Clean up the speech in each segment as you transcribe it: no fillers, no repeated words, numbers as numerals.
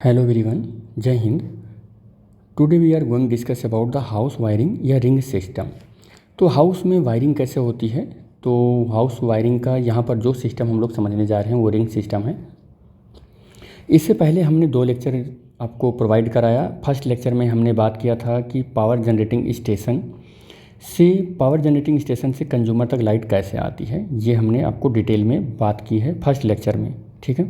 Hello everyone, जय हिंद। Today we are going discuss about the house wiring या ring system. तो house में वायरिंग कैसे होती है, तो हाउस वायरिंग का यहाँ पर जो सिस्टम हम लोग समझने जा रहे हैं वो रिंग सिस्टम है। इससे पहले हमने 2 लेक्चर आपको प्रोवाइड कराया। फर्स्ट लेक्चर में हमने बात किया था कि पावर जनरेटिंग स्टेशन से कंज्यूमर तक लाइट कैसे आती है, ये हमने आपको डिटेल में बात की है फर्स्ट लेक्चर में। ठीक है,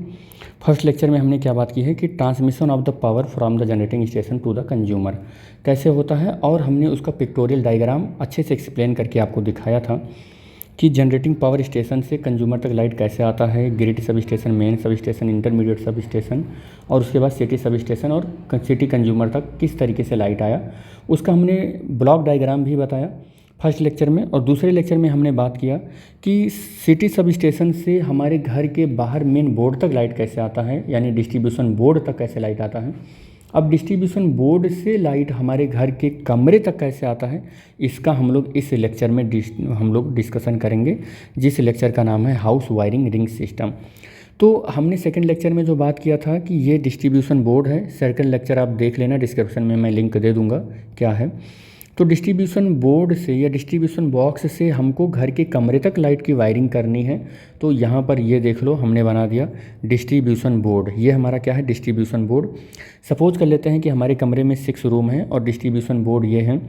फर्स्ट लेक्चर में हमने क्या बात की है कि transmission of the power from the generating station to the consumer कैसे होता है, और हमने उसका पिक्टोरियल डायग्राम अच्छे से एक्सप्लेन करके आपको दिखाया था कि जनरेटिंग पावर स्टेशन से कंज्यूमर तक लाइट कैसे आता है, grid sub station, main sub station, intermediate sub station, और उसके बाद सिटी सब स्टेशन और सिटी कंज्यूमर तक किस तरीके से लाइट आया, उसका हमने ब्लॉक डायग्राम भी बताया फर्स्ट लेक्चर में। और दूसरे लेक्चर में हमने बात किया कि सिटी सब स्टेशन से हमारे घर के बाहर मेन बोर्ड तक लाइट कैसे आता है, यानी डिस्ट्रीब्यूशन बोर्ड तक कैसे लाइट आता है। अब डिस्ट्रीब्यूशन बोर्ड से लाइट हमारे घर के कमरे तक कैसे आता है, इसका हम लोग इस लेक्चर में हम लोग डिस्कशन करेंगे, जिस लेक्चर का नाम है हाउस वायरिंग रिंग सिस्टम। तो हमने सेकंड लेक्चर में जो बात किया था कि ये डिस्ट्रीब्यूशन बोर्ड है। सेकंड लेक्चर आप देख लेना, डिस्क्रिप्शन में मैं लिंक दे दूँगा क्या है। तो डिस्ट्रीब्यूशन बोर्ड से या डिस्ट्रीब्यूशन बॉक्स से हमको घर के कमरे तक लाइट की वायरिंग करनी है। तो यहाँ पर ये देख लो, हमने बना दिया डिस्ट्रीब्यूशन बोर्ड। ये हमारा क्या है, डिस्ट्रीब्यूशन बोर्ड। सपोज कर लेते हैं कि हमारे कमरे में 6 रूम हैं और डिस्ट्रीब्यूशन बोर्ड ये हैं,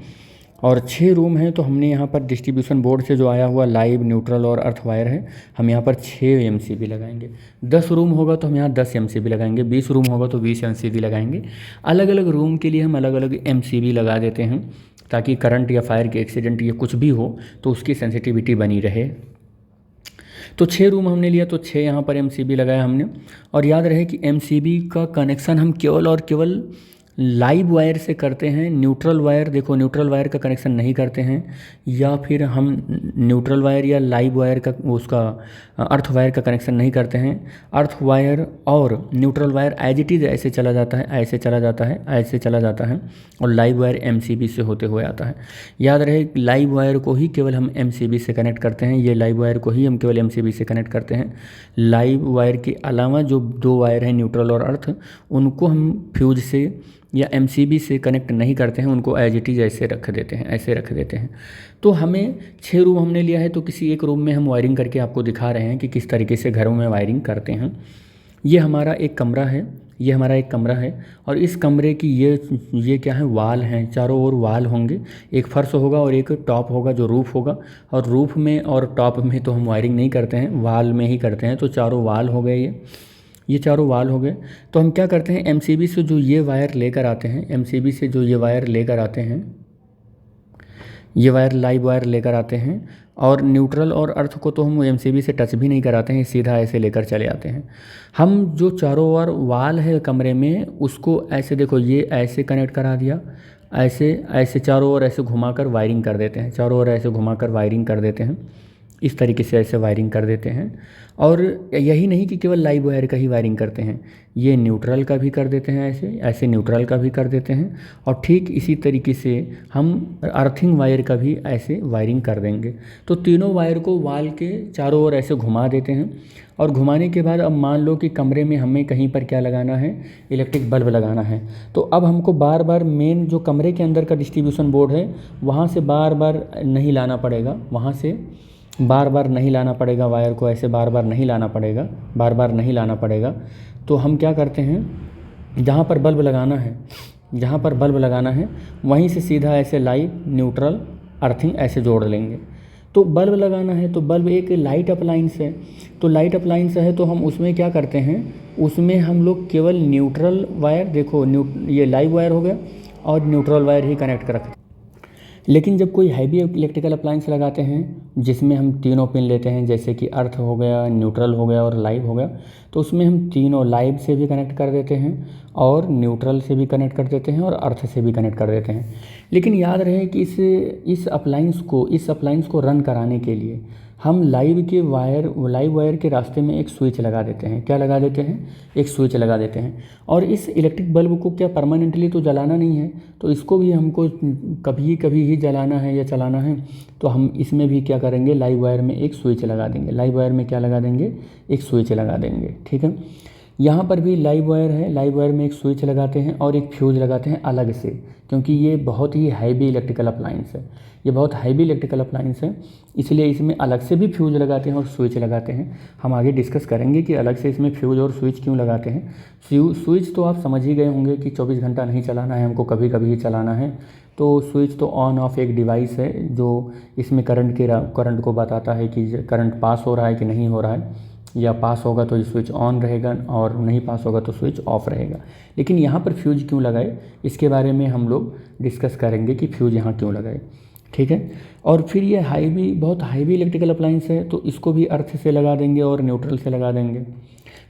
और 6 रूम हैं। तो हमने यहाँ पर डिस्ट्रीब्यूशन बोर्ड से जो आया हुआ लाइव, न्यूट्रल और अर्थ वायर है, हम यहाँ पर 6 MCB लगाएंगे। 10 रूम होगा तो हम यहाँ 10 MCB लगाएंगे, 20 रूम होगा तो 20 MCB लगाएंगे। अलग अलग रूम के लिए हम अलग अलग MCB लगा देते हैं, ताकि करंट या फायर के एक्सीडेंट या कुछ भी हो तो उसकी सेंसिटिविटी बनी रहे। तो 6 रूम हमने लिया तो 6 यहाँ पर MCB लगाया हमने। और याद रहे कि MCB का कनेक्शन हम केवल और केवल लाइव वायर से करते हैं। न्यूट्रल वायर, देखो न्यूट्रल वायर का कनेक्शन नहीं करते हैं, या फिर हम न्यूट्रल वायर या लाइव वायर का उसका अर्थ वायर का कनेक्शन नहीं करते हैं। अर्थ वायर और neutral wire as it is ऐसे चला जाता है, ऐसे चला जाता है, ऐसे चला जाता है, और लाइव वायर MCB से होते हुए आता है। याद रहे लाइव वायर को ही केवल हम MCB से कनेक्ट करते हैं, ये लाइव वायर को ही हम केवल MCB से कनेक्ट करते हैं। लाइव वायर के अलावा जो 2 वायर हैं न्यूट्रल और अर्थ, उनको हम फ्यूज से या MCB से कनेक्ट नहीं करते हैं, उनको एज इट इज़ ऐसे रख देते हैं, ऐसे रख देते हैं। तो हमें 6 रूम हमने लिया है, तो किसी एक रूम में हम वायरिंग करके आपको दिखा रहे हैं कि किस तरीके से घरों में वायरिंग करते हैं। ये हमारा एक कमरा है, ये हमारा एक कमरा है, और इस कमरे की ये क्या है, वाल हैं। चारों ओर वाल होंगे, एक फर्श होगा और एक टॉप होगा जो रूफ़ होगा। और रूफ़ में और टॉप में तो हम वायरिंग नहीं करते हैं, वाल में ही करते हैं। तो चारों वाल हो गए, ये चारों वाल हो गए। तो हम क्या करते हैं, MCB से जो ये वायर लेकर आते हैं, MCB से जो ये वायर लेकर आते हैं, ये वायर लाइव वायर लेकर आते हैं। और न्यूट्रल और अर्थ को तो हम MCB से टच भी नहीं कराते हैं, सीधा ऐसे लेकर चले आते हैं। हम जो चारों ओर वाल है कमरे में, उसको ऐसे देखो, ये ऐसे कनेक्ट करा दिया, ऐसे ऐसे चारों ओर ऐसे घुमाकर वायरिंग कर देते हैं, चारों ओर ऐसे घुमाकर वायरिंग कर देते हैं। इस तरीके से ऐसे वायरिंग कर देते हैं। और यही नहीं कि केवल लाइव वायर का ही वायरिंग करते हैं, ये न्यूट्रल का भी कर देते हैं, ऐसे ऐसे न्यूट्रल का भी कर देते हैं। और ठीक इसी तरीके से हम अर्थिंग वायर का भी ऐसे वायरिंग कर देंगे। तो तीनों वायर को वाल के चारों ओर ऐसे घुमा देते हैं। और घुमाने के बाद अब मान लो कि कमरे में हमें कहीं पर क्या लगाना है, इलेक्ट्रिक बल्ब लगाना है। तो अब हमको बार बार मेन जो कमरे के अंदर का डिस्ट्रीब्यूशन बोर्ड है, वहाँ से बार बार नहीं लाना पड़ेगा, वहाँ से बार बार नहीं लाना पड़ेगा, वायर को ऐसे बार बार नहीं लाना पड़ेगा, बार बार नहीं लाना पड़ेगा। तो हम क्या करते हैं, जहाँ पर बल्ब लगाना है, जहाँ पर बल्ब लगाना है वहीं से सीधा ऐसे लाइव, न्यूट्रल, अर्थिंग ऐसे जोड़ लेंगे। तो बल्ब लगाना है तो बल्ब एक लाइट अप्लाइंस है, तो लाइट अप्लाइंस है तो हम उसमें क्या करते हैं, उसमें हम लोग केवल न्यूट्रल वायर, देखो ये लाइव वायर हो गया, और न्यूट्रल वायर ही कनेक्ट कर रखते हैं। लेकिन जब कोई हैवी इलेक्ट्रिकल अप्लायंस लगाते हैं जिसमें हम तीनों पिन लेते हैं, जैसे कि अर्थ हो गया, न्यूट्रल हो गया और लाइव हो गया, तो उसमें हम तीनों लाइव से भी कनेक्ट कर देते हैं और न्यूट्रल से भी कनेक्ट कर देते हैं और अर्थ से भी कनेक्ट कर देते हैं। लेकिन याद रहे कि इस अप्लायंस को रन कराने के लिए हम लाइव वायर के रास्ते में एक स्विच लगा देते हैं। क्या लगा देते हैं, एक स्विच लगा देते हैं। और इस इलेक्ट्रिक बल्ब को क्या परमानेंटली तो जलाना नहीं है, तो इसको भी हमको कभी कभी ही जलाना है या चलाना है। तो हम इसमें भी क्या करेंगे, लाइव वायर में एक स्विच लगा देंगे, लाइव वायर में क्या लगा देंगे, एक स्विच लगा देंगे। ठीक है, यहाँ पर भी लाइव वायर है, लाइव वायर में एक स्विच लगाते हैं और एक फ्यूज़ लगाते हैं अलग से, क्योंकि ये बहुत ही हैवी इलेक्ट्रिकल अप्लायंस है, ये बहुत हैवी इलेक्ट्रिकल अप्लायंस है, इसलिए इसमें अलग से भी फ्यूज़ लगाते हैं और स्विच लगाते हैं। हम आगे डिस्कस करेंगे कि अलग से इसमें फ्यूज़ और स्विच क्यों लगाते हैं। स्विच तो आप समझ ही गए होंगे कि 24 घंटा नहीं चलाना है, हमको कभी कभी ही चलाना है। तो स्विच तो ऑन ऑफ एक डिवाइस है जो इसमें करंट को बताता है कि करंट पास हो रहा है कि नहीं हो रहा है, या पास होगा तो स्विच ऑन रहेगा और नहीं पास होगा तो स्विच ऑफ रहेगा। लेकिन यहाँ पर फ्यूज क्यों लगाए, इसके बारे में हम लोग डिस्कस करेंगे कि फ्यूज यहाँ क्यों लगाए, ठीक है। और फिर ये बहुत हाईवी इलेक्ट्रिकल अप्लायंस है, तो इसको भी अर्थ से लगा देंगे और न्यूट्रल से लगा देंगे।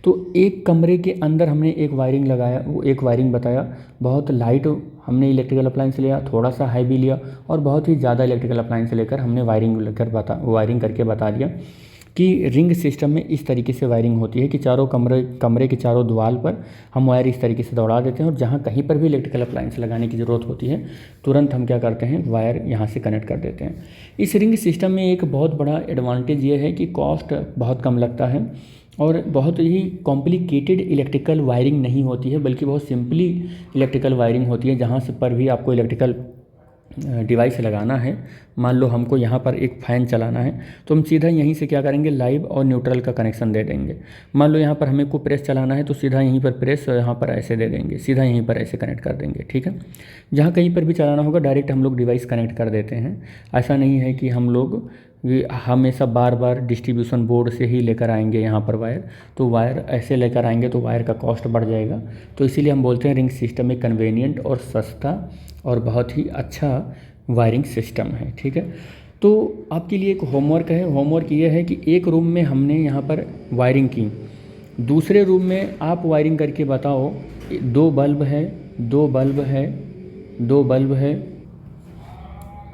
तो एक कमरे के अंदर हमने एक वायरिंग लगाया, वो एक वायरिंग बताया, बहुत लाइट हमने इलेक्ट्रिकल अप्लायंस लिया, थोड़ा सा हाईवी लिया, और बहुत ही ज़्यादा इलेक्ट्रिकल अप्लायंस लेकर हमने वायरिंग करके बता दिया कि रिंग सिस्टम में इस तरीके से वायरिंग होती है कि चारों कमरे के चारों दीवार पर हम वायर इस तरीके से दौड़ा देते हैं, और जहाँ कहीं पर भी इलेक्ट्रिकल अप्लायंस लगाने की ज़रूरत होती है तुरंत हम क्या करते हैं, वायर यहाँ से कनेक्ट कर देते हैं। इस रिंग सिस्टम में एक बहुत बड़ा एडवांटेज ये है कि कॉस्ट बहुत कम लगता है और बहुत ही कॉम्प्लिकेटेड इलेक्ट्रिकल वायरिंग नहीं होती है, बल्कि बहुत सिंपली इलेक्ट्रिकल वायरिंग होती है। जहाँ से पर भी आपको इलेक्ट्रिकल डिवाइस लगाना है, मान लो हमको यहाँ पर एक फ़ैन चलाना है, तो हम सीधा यहीं से क्या करेंगे, लाइव और न्यूट्रल का कनेक्शन दे देंगे। मान लो यहाँ पर हमें को प्रेस चलाना है, तो सीधा यहीं पर प्रेस यहाँ पर ऐसे दे देंगे, सीधा यहीं पर ऐसे कनेक्ट कर देंगे, ठीक है। जहाँ कहीं पर भी चलाना होगा डायरेक्ट हम लोग डिवाइस कनेक्ट कर देते हैं। ऐसा नहीं है कि हम लोग ये हमेशा बार बार डिस्ट्रीब्यूशन बोर्ड से ही लेकर आएंगे यहाँ पर वायर, तो वायर ऐसे लेकर आएंगे तो वायर का कॉस्ट बढ़ जाएगा। तो इसीलिए हम बोलते हैं रिंग सिस्टम एक कन्वीनियंट और सस्ता और बहुत ही अच्छा वायरिंग सिस्टम है, ठीक है। तो आपके लिए एक होमवर्क है, होमवर्क ये है कि एक रूम में हमने यहाँ पर वायरिंग की, दूसरे रूम में आप वायरिंग करके बताओ, 2 बल्ब है, 2 बल्ब है, 2 बल्ब है,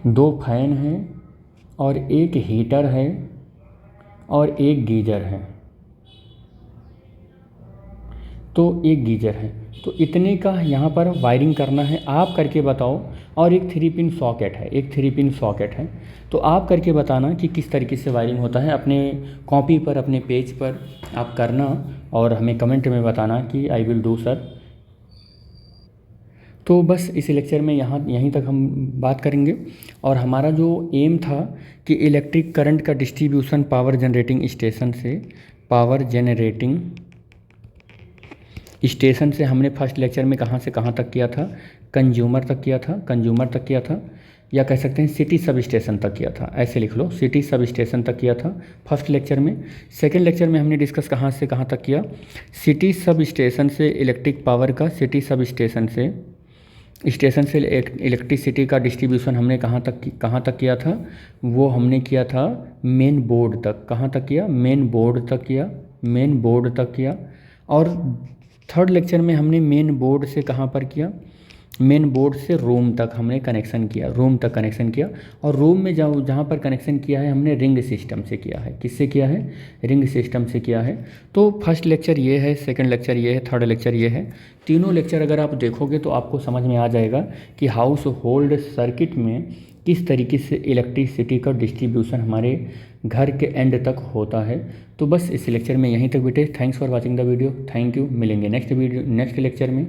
2 फैन हैं और एक हीटर है और एक गीजर है, तो एक गीजर है, तो इतने का यहाँ पर वायरिंग करना है, आप करके बताओ। और एक 3 पिन सॉकेट है, एक 3 पिन सॉकेट है, तो आप करके बताना कि किस तरीके से वायरिंग होता है। अपने कॉपी पर, अपने पेज पर आप करना और हमें कमेंट में बताना कि आई विल डू सर। तो बस इस लेक्चर में यहीं तक हम बात करेंगे। और हमारा जो एम था कि इलेक्ट्रिक करंट का डिस्ट्रीब्यूशन पावर जनरेटिंग स्टेशन से हमने फर्स्ट लेक्चर में कहाँ से कहाँ तक किया था, कंज्यूमर तक किया था, या कह सकते हैं सिटी सब स्टेशन तक किया था, ऐसे लिख लो, सिटी सब स्टेशन तक किया था फर्स्ट लेक्चर में। सेकंड लेक्चर में हमने डिस्कस कहाँ से कहाँ तक किया, सिटी सब स्टेशन से इलेक्ट्रिक पावर का, सिटी सब स्टेशन से इलेक्ट्रिसिटी का डिस्ट्रीब्यूशन हमने कहाँ तक किया था, वो हमने किया था मेन बोर्ड तक। कहाँ तक किया, मेन बोर्ड तक किया। और थर्ड लेक्चर में हमने मेन बोर्ड से कहाँ पर किया, मेन बोर्ड से रूम तक हमने कनेक्शन किया, और रूम में जहाँ पर कनेक्शन किया है हमने रिंग सिस्टम से किया है। किससे किया है, रिंग सिस्टम से किया है। तो फर्स्ट लेक्चर ये है, सेकंड लेक्चर ये है, थर्ड लेक्चर ये है। तीनों लेक्चर अगर आप देखोगे तो आपको समझ में आ जाएगा कि हाउस होल्ड सर्किट में किस तरीके से इलेक्ट्रिसिटी का डिस्ट्रीब्यूशन हमारे घर के एंड तक होता है। तो बस इस लेक्चर में यहीं तक बेटे, thanks for watching the video, thank you. मिलेंगे नेक्स्ट लेक्चर में।